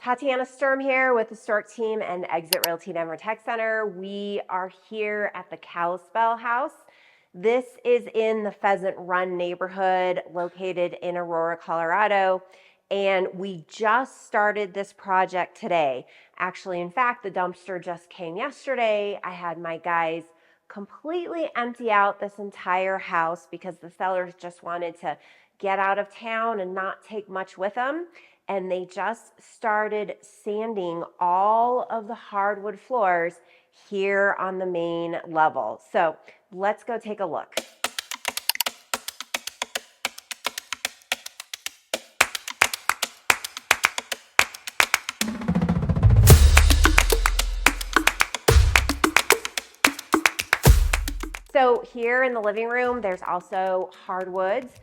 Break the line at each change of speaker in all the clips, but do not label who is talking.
Tatiana Sturm here with the Stork team and Exit Realty Denver Tech Center. We are here at the Kalispa House. This is in the Pheasant Run neighborhood located in Aurora, Colorado. And we just started this project today. Actually, in fact, the dumpster just came yesterday. I had my guys completely empty out this entire house because the sellers just wanted to get out of town and not take much with them. And they just started sanding all of the hardwood floors here on the main level. So let's go take a look. So here in the living room, there's also hardwoods.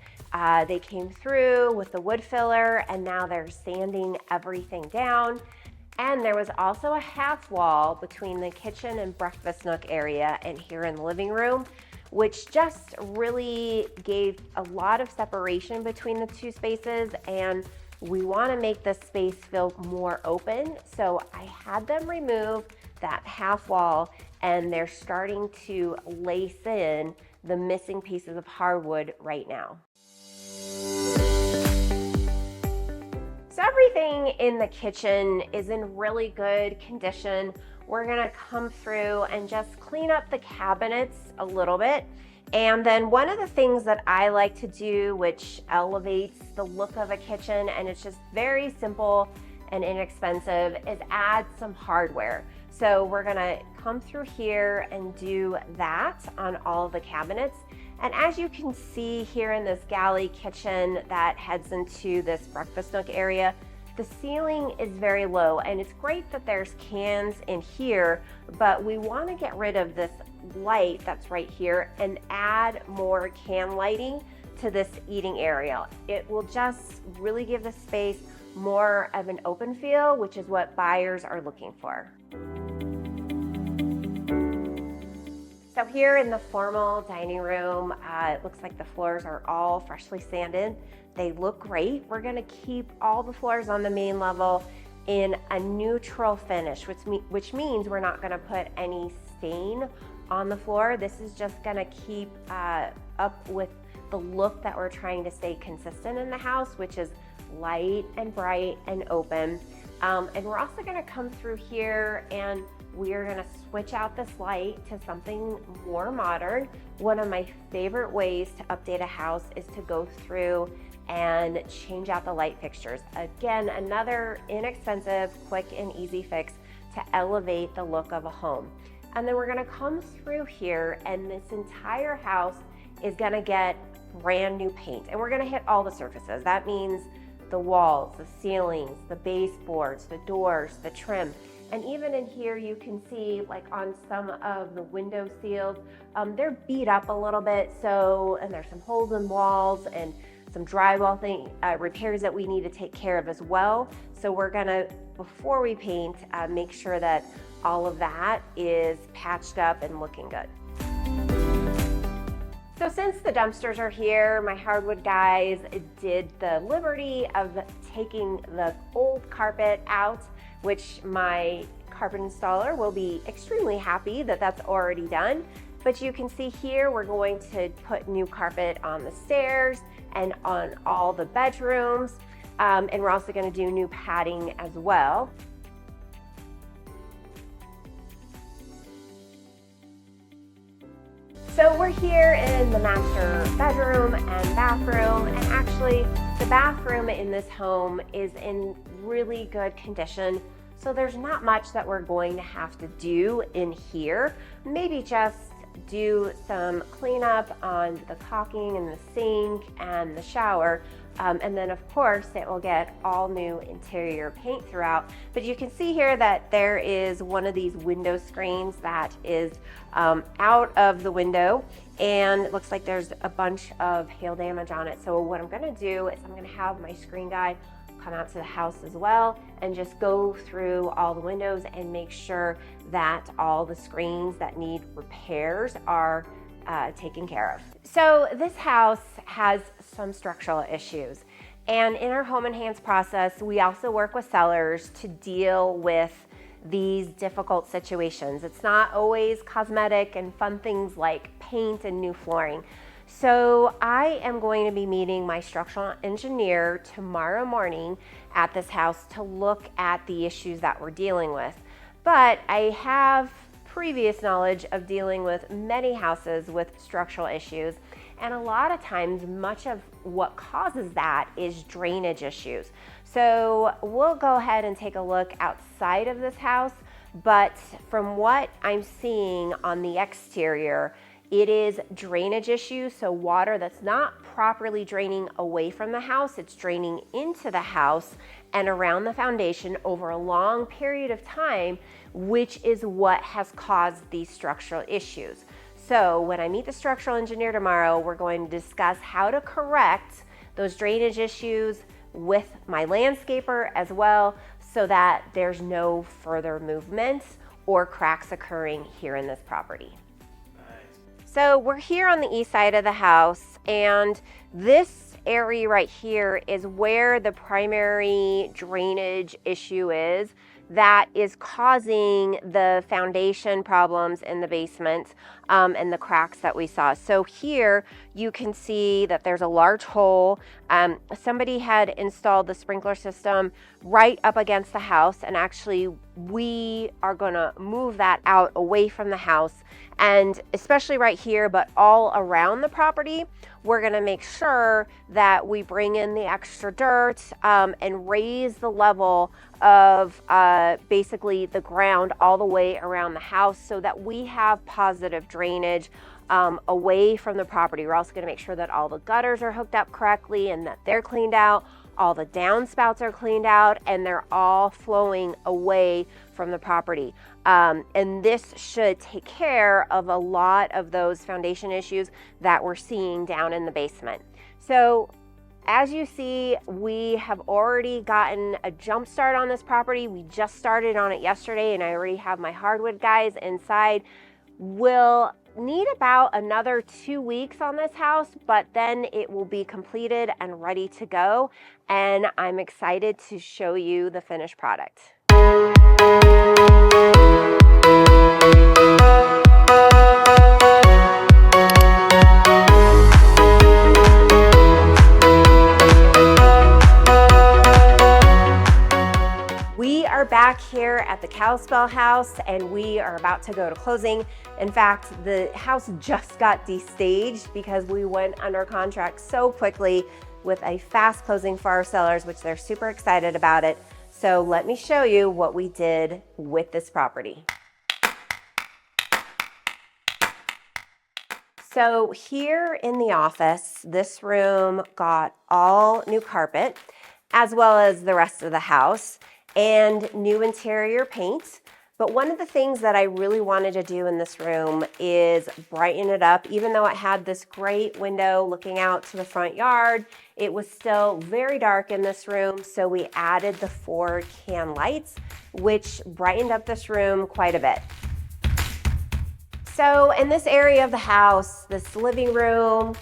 They came through with the wood filler and now they're sanding everything down. And there was also a half wall between the kitchen and breakfast nook area and here in the living room, which just really gave a lot of separation between the two spaces. And we want to make this space feel more open. So I had them remove that half wall and they're starting to lace in the missing pieces of hardwood right now. So everything in the kitchen is in really good condition. We're gonna come through and just clean up the cabinets a little bit. And then one of the things that I like to do, which elevates the look of a kitchen, and it's just very simple and inexpensive, is add some hardware. So we're gonna come through here and do that on all of the cabinets. And as you can see here in this galley kitchen that heads into this breakfast nook area, the ceiling is very low, and it's great that there's cans in here, but we want to get rid of this light that's right here and add more can lighting to this eating area. It will just really give the space more of an open feel, which is what buyers are looking for. So here in the formal dining room, it looks like the floors are all freshly sanded. They look great. We're gonna keep all the floors on the main level in a neutral finish, which means we're not gonna put any stain on the floor. This is just gonna keep up with the look that we're trying to stay consistent in the house, which is light and bright and open. And we're also gonna come through here and we're gonna switch out this light to something more modern. One of my favorite ways to update a house is to go through and change out the light fixtures. Again, another inexpensive, quick and easy fix to elevate the look of a home. And then we're gonna come through here and this entire house is gonna get brand new paint. And we're gonna hit all the surfaces. That means the walls, the ceilings, the baseboards, the doors, the trim. And even in here, you can see like on some of the window seals, they're beat up a little bit. So, and there's some holes in walls and some drywall repairs that we need to take care of as well. So we're gonna, before we paint, make sure that all of that is patched up and looking good. So since the dumpsters are here, my hardwood guys did the liberty of taking the old carpet out, which my carpet installer will be extremely happy that that's already done. But you can see here, we're going to put new carpet on the stairs and on all the bedrooms. And we're also gonna do new padding as well. So we're here in the master bedroom and bathroom, and actually the bathroom in this home is in really good condition. So there's not much that we're going to have to do in here. Maybe just do some cleanup on the caulking and the sink and the shower. And then of course it will get all new interior paint throughout. But you can see here that there is one of these window screens that is out of the window, and it looks like there's a bunch of hail damage on it. So what I'm gonna do is I'm gonna have my screen guy come out to the house as well and just go through all the windows and make sure that all the screens that need repairs are taken care of. So this house has some structural issues, And in our HOMenhance process, we also work with sellers to deal with these difficult situations. It's not always cosmetic and fun things like paint and new flooring. So I am going to be meeting my structural engineer tomorrow morning at this house to look at the issues that we're dealing with. But I have previous knowledge of dealing with many houses with structural issues, and a lot of times much of what causes that is drainage issues. So we'll go ahead and take a look outside of this house, but from what I'm seeing on the exterior, it is drainage issues, so water that's not properly draining away from the house, it's draining into the house and around the foundation over a long period of time, which is what has caused these structural issues. So when I meet the structural engineer tomorrow, we're going to discuss how to correct those drainage issues with my landscaper as well, so that there's no further movement or cracks occurring here in this property. So we're here on the east side of the house, and this area right here is where the primary drainage issue is that is causing the foundation problems in the basement and the cracks that we saw. So here you can see that there's a large hole. Somebody had installed the sprinkler system right up against the house, and actually we are gonna move that out away from the house, and especially right here, but all around the property, we're gonna make sure that we bring in the extra dirt and raise the level of basically the ground all the way around the house so that we have positive drainage away from the property. We're also gonna make sure that all the gutters are hooked up correctly and that they're cleaned out, all the downspouts are cleaned out, and they're all flowing away from the property. And this should take care of a lot of those foundation issues that we're seeing down in the basement. So as you see, we have already gotten a jump start on this property. We just started on it yesterday, and I already have my hardwood guys inside. We'll need about another 2 weeks on this house, but then it will be completed and ready to go. And I'm excited to show you the finished product. We are back here at the Kalispa House, and we are about to go to closing. In fact, the house just got destaged because we went under contract so quickly with a fast closing for our sellers, which they're super excited about it. So let me show you what we did with this property. So here in the office, this room got all new carpet, as well as the rest of the house, and new interior paint. But one of the things that I really wanted to do in this room is brighten it up. Even though it had this great window looking out to the front yard, it was still very dark in this room. So we added the 4 can lights, which brightened up this room quite a bit. So in this area of the house, this living room,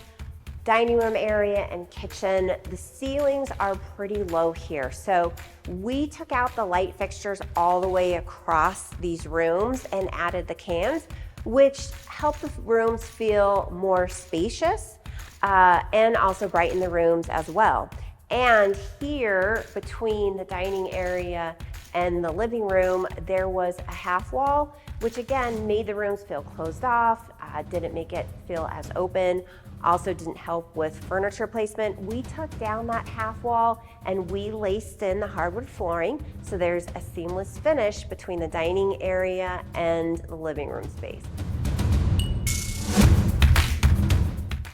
dining room area, and kitchen, the ceilings are pretty low here. So we took out the light fixtures all the way across these rooms and added the cans, which helped the rooms feel more spacious and also brighten the rooms as well. And here between the dining area and the living room, there was a half wall, which again made the rooms feel closed off, didn't make it feel as open. Also didn't help with furniture placement. We took down that half wall and we laced in the hardwood flooring, so there's a seamless finish between the dining area and the living room space.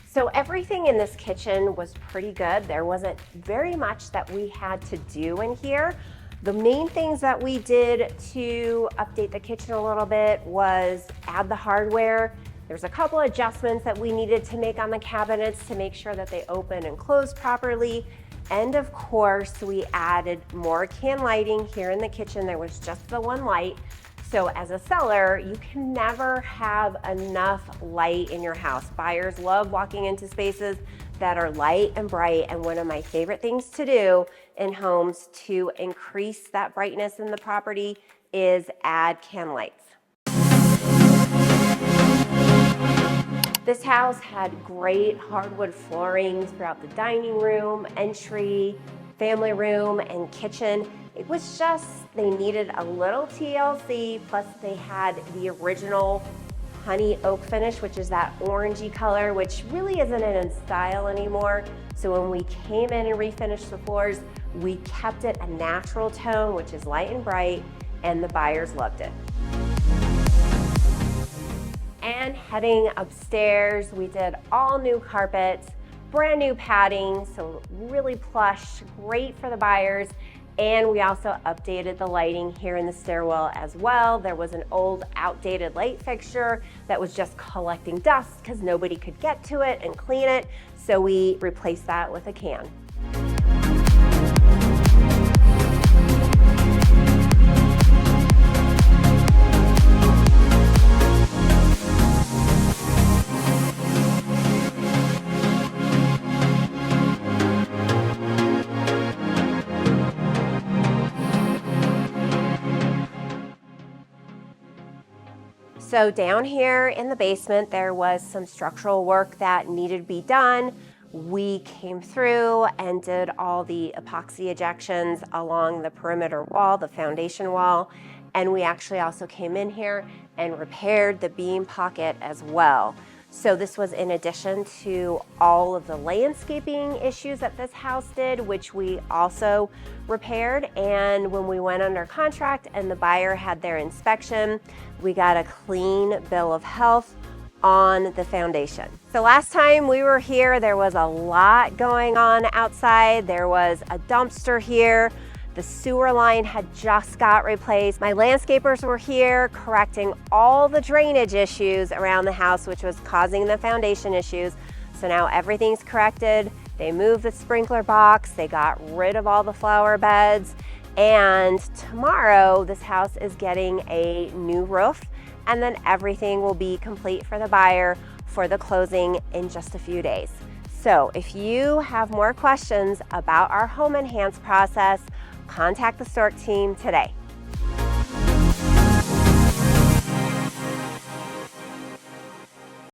So everything in this kitchen was pretty good. There wasn't very much that we had to do in here. The main things that we did to update the kitchen a little bit was add the hardware. There's a couple adjustments that we needed to make on the cabinets to make sure that they open and close properly. And of course, we added more can lighting here in the kitchen. There was just the one light. So as a seller, you can never have enough light in your house. Buyers love walking into spaces that are light and bright, and one of my favorite things to do in homes to increase that brightness in the property is add can lights. This house had great hardwood flooring throughout the dining room, entry, family room, and kitchen. It was just, they needed a little TLC, plus they had the original honey oak finish, which is that orangey color, which really isn't in style anymore. So when we came in and refinished the floors, we kept it a natural tone, which is light and bright, and the buyers loved it. And heading upstairs, we did all new carpets, brand new padding, so really plush, great for the buyers. And we also updated the lighting here in the stairwell as well. There was an old outdated light fixture that was just collecting dust because nobody could get to it and clean it. So we replaced that with a can. So down here in the basement, there was some structural work that needed to be done. We came through and did all the epoxy ejections along the perimeter wall, the foundation wall, and we actually also came in here and repaired the beam pocket as well. So this was in addition to all of the landscaping issues that this house did, which we also repaired. And when we went under contract and the buyer had their inspection, we got a clean bill of health on the foundation. So last time we were here, there was a lot going on outside. There was a dumpster here. The sewer line had just got replaced. My landscapers were here correcting all the drainage issues around the house, which was causing the foundation issues. So now everything's corrected. They moved the sprinkler box. They got rid of all the flower beds. And tomorrow, this house is getting a new roof, and then everything will be complete for the buyer for the closing in just a few days. So if you have more questions about our HOMenhance process, contact the Stork team today.